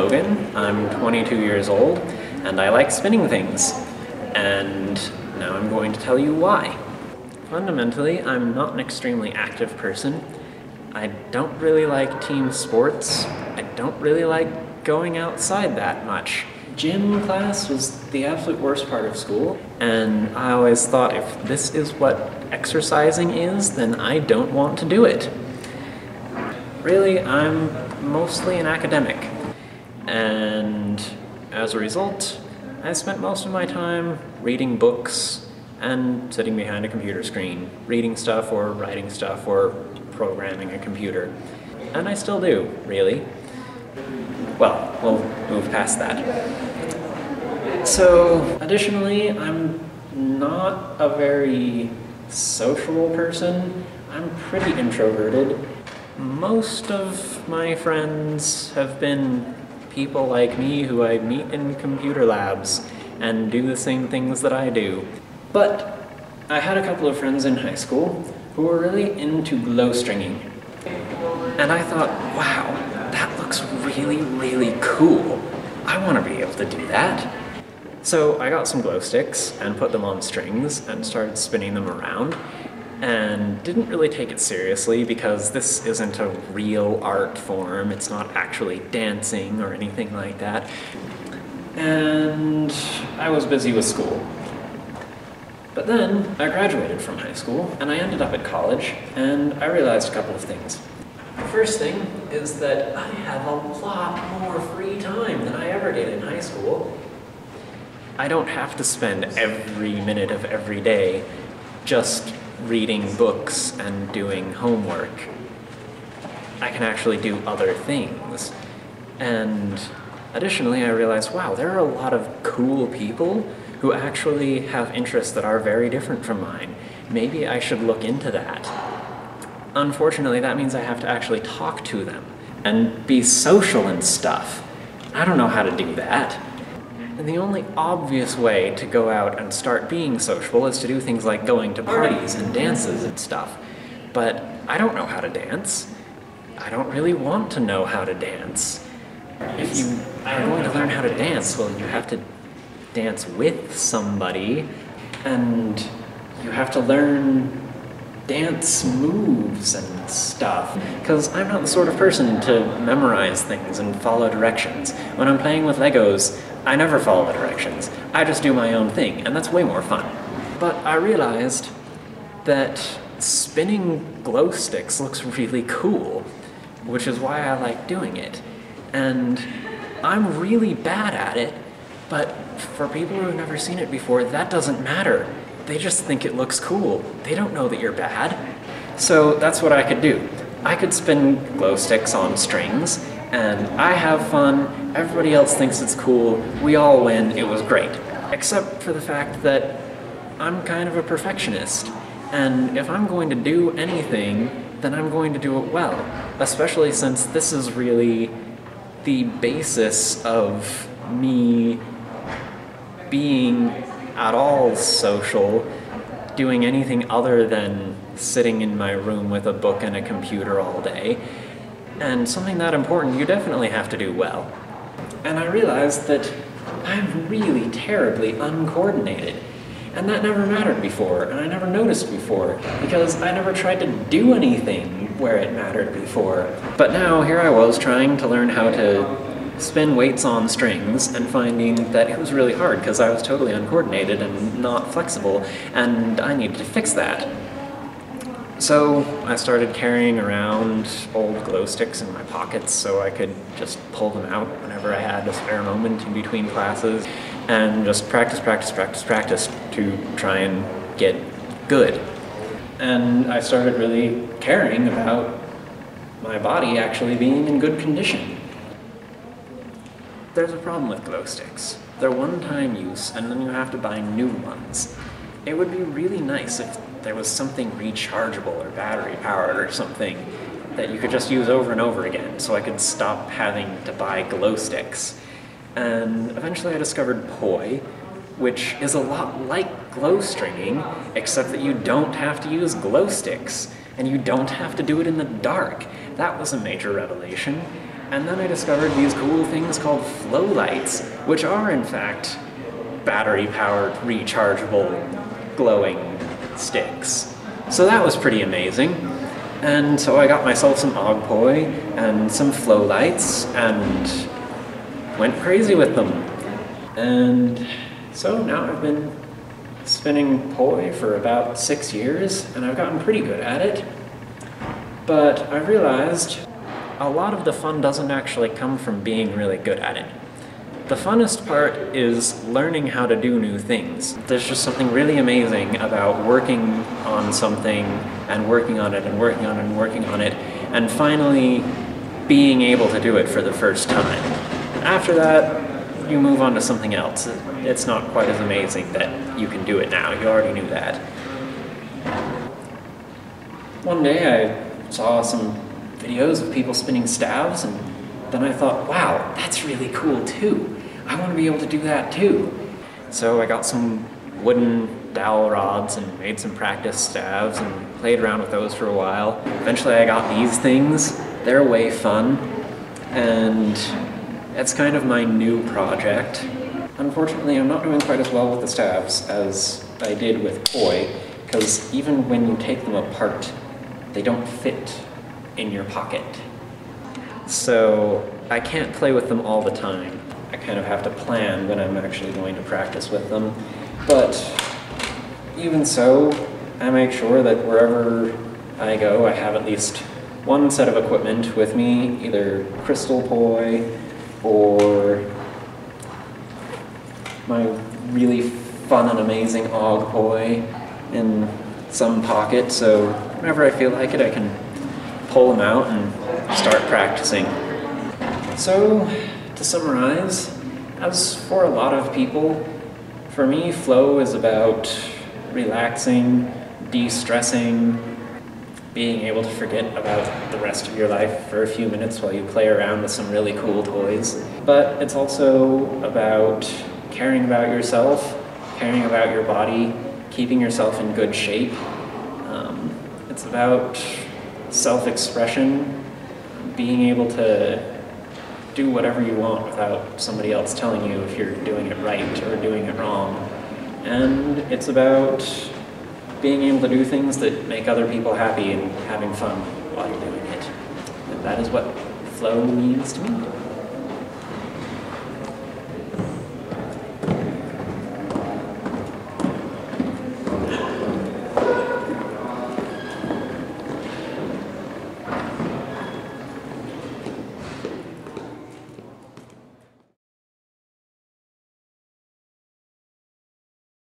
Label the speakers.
Speaker 1: Logan, I'm 22 years old, and I like spinning things. And now I'm going to tell you why. Fundamentally, I'm not an extremely active person. I don't really like team sports. I don't really like going outside that much. Gym class was the absolute worst part of school, and I always thought if this is what exercising is, then I don't want to do it. Really, I'm mostly an academic, and as a result, I spent most of my time reading books and sitting behind a computer screen, reading stuff or writing stuff or programming a computer. And I still do, really. Well, we'll move past that. So, additionally, I'm not a very sociable person. I'm pretty introverted. Most of my friends have been people like me who I meet in computer labs and do the same things that I do. But I had a couple of friends in high school who were really into glow stringing. And I thought, wow, that looks really, really cool. I want to be able to do that. So I got some glow sticks and put them on strings and started spinning them around, and didn't really take it seriously because this isn't a real art form. It's not actually dancing or anything like that. And I was busy with school. But then I graduated from high school and I ended up at college, and I realized a couple of things. The first thing is that I have a lot more free time than I ever did in high school. I don't have to spend every minute of every day just reading books and doing homework. I can actually do other things. And additionally, I realized, wow, there are a lot of cool people who actually have interests that are very different from mine. Maybe I should look into that. Unfortunately, that means I have to actually talk to them and be social and stuff. I don't know how to do that. And the only obvious way to go out and start being sociable is to do things like going to parties and dances and stuff. But I don't know how to dance. I don't really want to know how to dance. If you are going to learn how to dance, well, you have to dance with somebody, and you have to learn dance moves and stuff, because I'm not the sort of person to memorize things and follow directions. When I'm playing with Legos, I never follow directions. I just do my own thing, and that's way more fun. But I realized that spinning glow sticks looks really cool, which is why I like doing it. And I'm really bad at it, but for people who have never seen it before, that doesn't matter. They just think it looks cool. They don't know that you're bad. So that's what I could do. I could spin glow sticks on strings, and I have fun, everybody else thinks it's cool, we all win, it was great. Except for the fact that I'm kind of a perfectionist, and if I'm going to do anything, then I'm going to do it well. Especially since this is really the basis of me being at all social, doing anything other than sitting in my room with a book and a computer all day. And something that important, you definitely have to do well. And I realized that I'm really terribly uncoordinated. And that never mattered before, and I never noticed before, because I never tried to do anything where it mattered before. But now, here I was trying to learn how to spin weights on strings, and finding that it was really hard because I was totally uncoordinated and not flexible, and I needed to fix that. So I started carrying around old glow sticks in my pockets so I could just pull them out whenever I had a spare moment in between classes, and just practice to try and get good. And I started really caring about my body actually being in good condition. There's a problem with glow sticks. They're one-time use, and then you have to buy new ones. It would be really nice if there was something rechargeable or battery-powered or something that you could just use over and over again, so I could stop having to buy glow sticks. And eventually I discovered poi, which is a lot like glow stringing, except that you don't have to use glow sticks, and you don't have to do it in the dark. That was a major revelation. And then I discovered these cool things called flow lights, which are in fact battery-powered, rechargeable, glowing sticks. So that was pretty amazing. And so I got myself some Ogpoi and some flow lights and went crazy with them. And so now I've been spinning poi for about 6 years, and I've gotten pretty good at it. But I realized a lot of the fun doesn't actually come from being really good at it. The funnest part is learning how to do new things. There's just something really amazing about working on something and working on it and working on it and working on it, and finally being able to do it for the first time. After that, you move on to something else. It's not quite as amazing that you can do it now. You already knew that. One day I saw some videos of people spinning staves, and then I thought, wow, that's really cool too. I want to be able to do that too. So I got some wooden dowel rods and made some practice staves and played around with those for a while. Eventually I got these things. They're way fun, and it's kind of my new project. Unfortunately, I'm not doing quite as well with the staves as I did with poi, because even when you take them apart, they don't fit in your pocket. So I can't play with them all the time. I kind of have to plan when I'm actually going to practice with them. But even so, I make sure that wherever I go, I have at least one set of equipment with me, either crystal poi or my really fun and amazing Og poi in some pocket, so whenever I feel like it, I can pull them out and start practicing. So, to summarize, as for a lot of people, for me, flow is about relaxing, de-stressing, being able to forget about the rest of your life for a few minutes while you play around with some really cool toys. But it's also about caring about yourself, caring about your body, keeping yourself in good shape. It's about self-expression, being able to do whatever you want without somebody else telling you if you're doing it right or doing it wrong. And it's about being able to do things that make other people happy and having fun while you're doing it. And that is what flow means to me.